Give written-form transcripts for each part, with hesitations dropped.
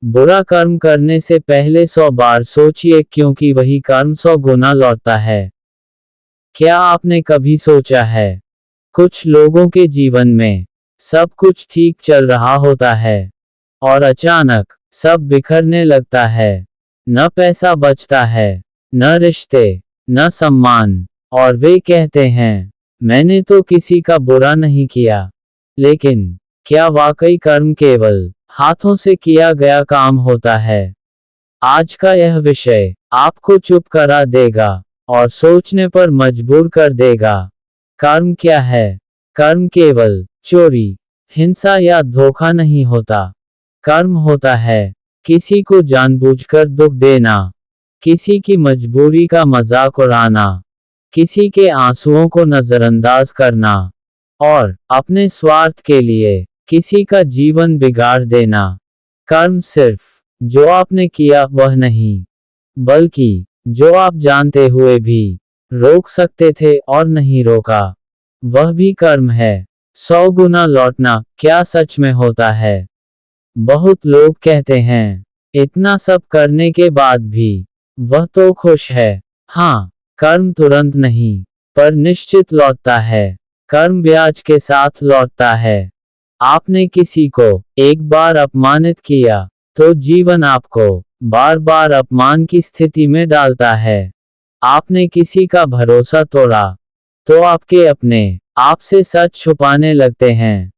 बुरा कर्म करने से पहले 100 बार सोचिए, क्योंकि वही कर्म 100 गुना लौटता है। क्या आपने कभी सोचा है, कुछ लोगों के जीवन में सब कुछ ठीक चल रहा होता है और अचानक सब बिखरने लगता है। न पैसा बचता है, न रिश्ते, न सम्मान, और वे कहते हैं, मैंने तो किसी का बुरा नहीं किया। लेकिन क्या वाकई कर्म केवल हाथों से किया गया काम होता है? आज का यह विषय आपको चुप करा देगा और सोचने पर मजबूर कर देगा। कर्म क्या है? कर्म केवल चोरी, हिंसा या धोखा नहीं होता। कर्म होता है किसी को जानबूझकर दुख देना, किसी की मजबूरी का मजाक उड़ाना, किसी के आंसुओं को नजरअंदाज करना, और अपने स्वार्थ के लिए किसी का जीवन बिगाड़ देना। कर्म सिर्फ जो आपने किया वह नहीं, बल्कि जो आप जानते हुए भी रोक सकते थे और नहीं रोका, वह भी कर्म है। 100 गुना लौटना क्या सच में होता है? बहुत लोग कहते हैं, इतना सब करने के बाद भी वह तो खुश है। हाँ, कर्म तुरंत नहीं, पर निश्चित लौटता है। कर्म ब्याज के साथ लौटता है। आपने किसी को एक बार अपमानित किया, तो जीवन आपको बार बार अपमान की स्थिति में डालता है। आपने किसी का भरोसा तोड़ा, तो आपके अपने आपसे सच छुपाने लगते हैं।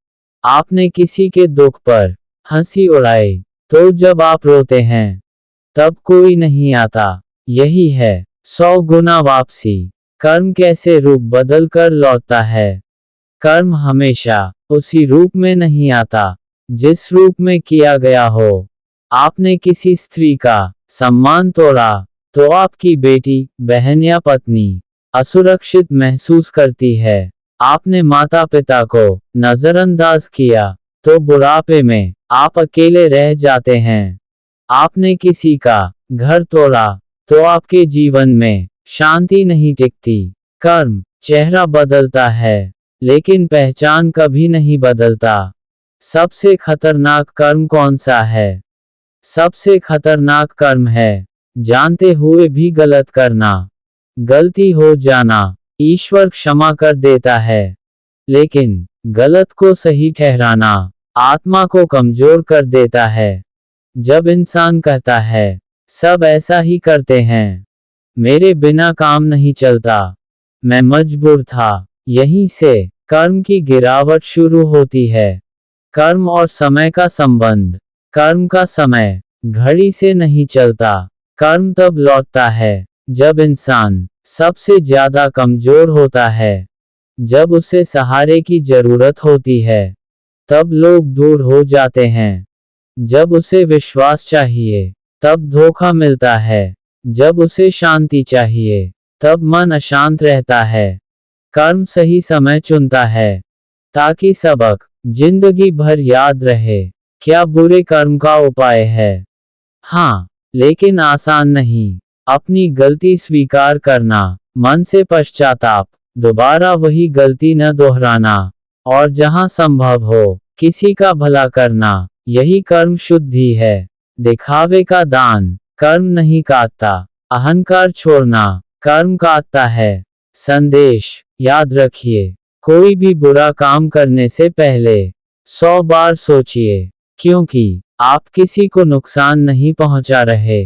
आपने किसी के दुख पर हंसी उड़ाई, तो जब आप रोते हैं, तब कोई नहीं आता। यही है 100 गुना वापसी। कर्म कैसे रूप बदल कर लौटता है? कर्म हमेशा उसी रूप में नहीं आता जिस रूप में किया गया हो। आपने किसी स्त्री का सम्मान तोड़ा, तो आपकी बेटी, बहन या पत्नी असुरक्षित महसूस करती है। आपने माता पिता को नजरअंदाज किया, तो बुढ़ापे में आप अकेले रह जाते हैं। आपने किसी का घर तोड़ा, तो आपके जीवन में शांति नहीं टिकती। कर्म चेहरा बदलता है, लेकिन पहचान कभी नहीं बदलता। सबसे खतरनाक कर्म कौन सा है? सबसे खतरनाक कर्म है जानते हुए भी गलत करना। गलती हो जाना ईश्वर क्षमा कर देता है, लेकिन गलत को सही ठहराना आत्मा को कमजोर कर देता है। जब इंसान कहता है, सब ऐसा ही करते हैं, मेरे बिना काम नहीं चलता, मैं मजबूर था, यहीं से कर्म की गिरावट शुरू होती है। कर्म और समय का संबंध। कर्म का समय घड़ी से नहीं चलता। कर्म तब लौटता है जब इंसान सबसे ज्यादा कमजोर होता है, जब उसे सहारे की जरूरत होती है, तब लोग दूर हो जाते हैं। जब उसे विश्वास चाहिए, तब धोखा मिलता है। जब उसे शांति चाहिए, तब मन अशांत रहता है। कर्म सही समय चुनता है, ताकि सबक जिंदगी भर याद रहे। क्या बुरे कर्म का उपाय है? हाँ, लेकिन आसान नहीं। अपनी गलती स्वीकार करना, मन से पश्चाताप, दोबारा वही गलती न दोहराना, और जहां संभव हो किसी का भला करना, यही कर्म शुद्धि है। दिखावे का दान कर्म नहीं काटता। अहंकार छोड़ना कर्म काटता है। संदेश याद रखिए, कोई भी बुरा काम करने से पहले 100 बार सोचिए, क्योंकि आप किसी को नुकसान नहीं पहुंचा रहे,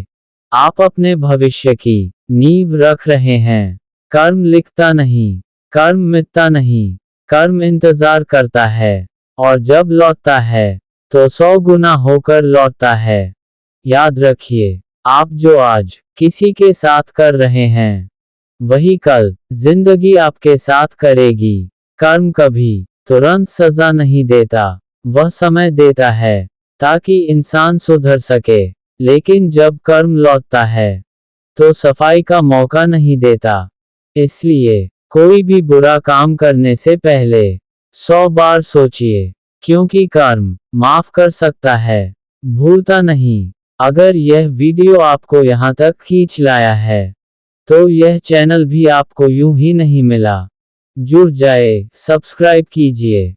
आप अपने भविष्य की नींव रख रहे हैं। कर्म लिखता नहीं, कर्म मिटता नहीं, कर्म इंतजार करता है, और जब लौटता है, तो 100 गुना होकर लौटता है। याद रखिए, आप जो आज किसी के साथ कर रहे हैं, वही कल जिंदगी आपके साथ करेगी। कर्म कभी तुरंत सजा नहीं देता, वह समय देता है ताकि इंसान सुधर सके। लेकिन जब कर्म लौटता है, तो सफाई का मौका नहीं देता। इसलिए कोई भी बुरा काम करने से पहले 100 बार सोचिए, क्योंकि कर्म माफ कर सकता है, भूलता नहीं। अगर यह वीडियो आपको यहाँ तक खींच लाया है, तो यह चैनल भी आपको यूं ही नहीं मिला। जुड़ जाए, सब्सक्राइब कीजिए।